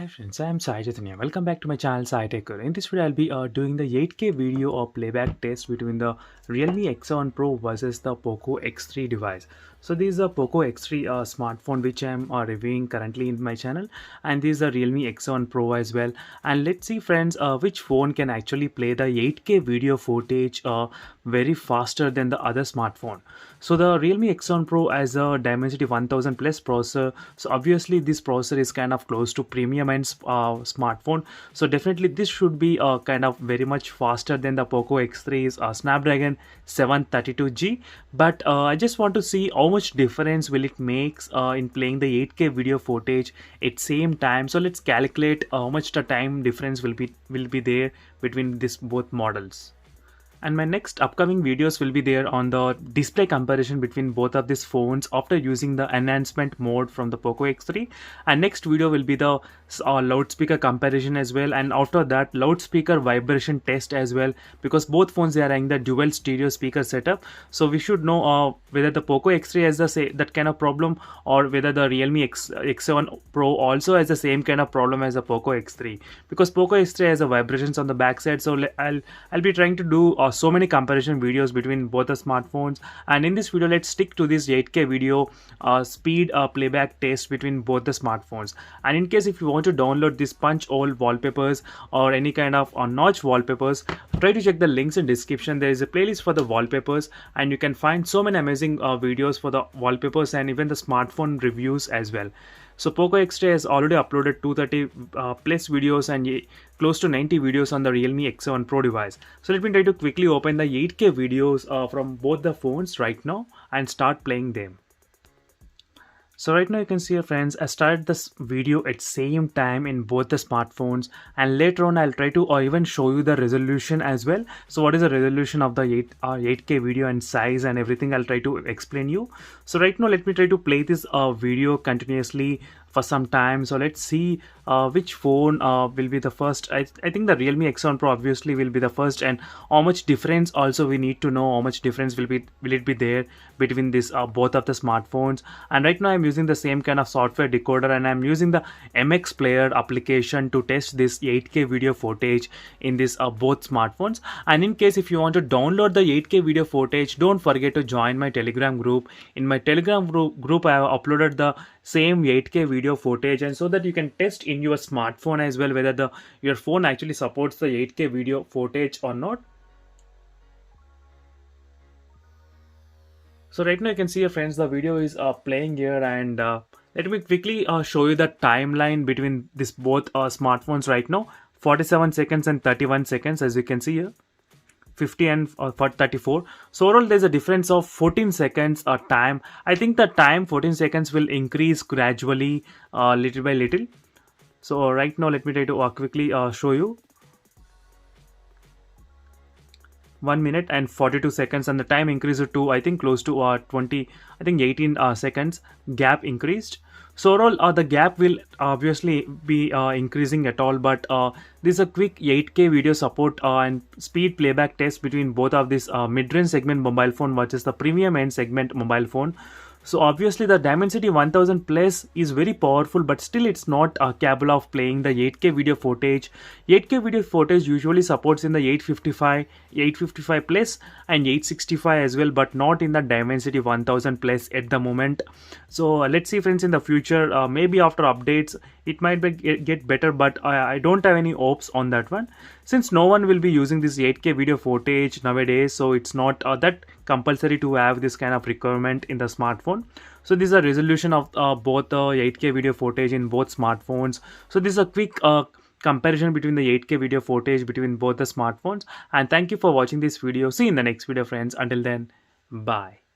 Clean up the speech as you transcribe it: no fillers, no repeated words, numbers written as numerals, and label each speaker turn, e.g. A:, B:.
A: Hi friends, I am Sai Chaitanya. Welcome back to my channel Sai Taker. In this video, I'll be doing the 8K video or playback test between the Realme X7 Pro versus the POCO X3 device. So this is a POCO X3 smartphone which I am reviewing currently in my channel, and this is a Realme X7 Pro as well. And let's see friends, which phone can actually play the 8K video footage very faster than the other smartphone. So the Realme X7 Pro has a Dimensity 1000 plus processor. So obviously this processor is kind of close to premium end smartphone. So definitely this should be kind of very much faster than the POCO X3's Snapdragon 732G. But I just want to see how much difference will it makes in playing the 8K video footage at same time. So let's calculate how much the time difference will be there between these both models. And my next upcoming videos will be there on the display comparison between both of these phones after using the enhancement mode from the POCO X3. And next video will be the loudspeaker comparison as well, and after that loudspeaker vibration test as well, because both phones they are having the dual stereo speaker setup. So we should know whether the POCO X3 has that kind of problem, or whether the Realme X7 Pro also has the same kind of problem as the POCO X3, because POCO X3 has the vibrations on the backside. So I'll be trying to do so many comparison videos between both the smartphones, and in this video let's stick to this 8K video speed playback test between both the smartphones. And in case if you want to download this punch hole wallpapers or any kind of notch wallpapers, try to check the links in description. There is a playlist for the wallpapers, and you can find so many amazing videos for the wallpapers and even the smartphone reviews as well. So POCO X3 has already uploaded 230 plus videos and close to 90 videos on the Realme X7 Pro device. So let me try to quickly open the 8K videos from both the phones right now and start playing them. So right now you can see here friends, I started this video at same time in both the smartphones, and later on I'll try to even show you the resolution as well. So what is the resolution of the 8K video and size and everything, I'll try to explain you. So right now let me try to play this video continuously for some time. So let's see which phone will be the first. I think the Realme X7 Pro obviously will be the first, and how much difference also we need to know how much difference will it be there between this both of the smartphones. And right now I'm using the same kind of software decoder, and I'm using the MX Player application to test this 8K video footage in this both smartphones. And in case if you want to download the 8K video footage, don't forget to join my Telegram group. In my Telegram group I have uploaded the same 8K video footage, and so that you can test in your smartphone as well whether your phone actually supports the 8K video footage or not. So right now you can see here friends, the video is playing here, and let me quickly show you the timeline between this both smartphones right now. 47 seconds and 31 seconds, as you can see here, 50 and 34. So overall there's a difference of 14 seconds time. I think the time 14 seconds will increase gradually little by little. So right now let me try to quickly show you. 1 minute and 42 seconds, and the time increased to I think close to 18 seconds gap increased. So overall the gap will obviously be increasing at all, but this is a quick 8K video support and speed playback test between both of this mid-range segment mobile phone versus the premium end segment mobile phone. So obviously the Dimensity 1000 plus is very powerful, but still it's not capable of playing the 8K video footage. 8K video footage usually supports in the 855 plus and 865 as well, but not in the Dimensity 1000 plus at the moment. So let's see friends, in the future maybe after updates it might get better, but I don't have any hopes on that one, since no one will be using this 8K video footage nowadays. So it's not that compulsory to have this kind of requirement in the smartphone. So this is a resolution of both the 8K video footage in both smartphones. So this is a quick comparison between the 8K video footage between both the smartphones. And thank you for watching this video. See you in the next video friends. Until then, bye.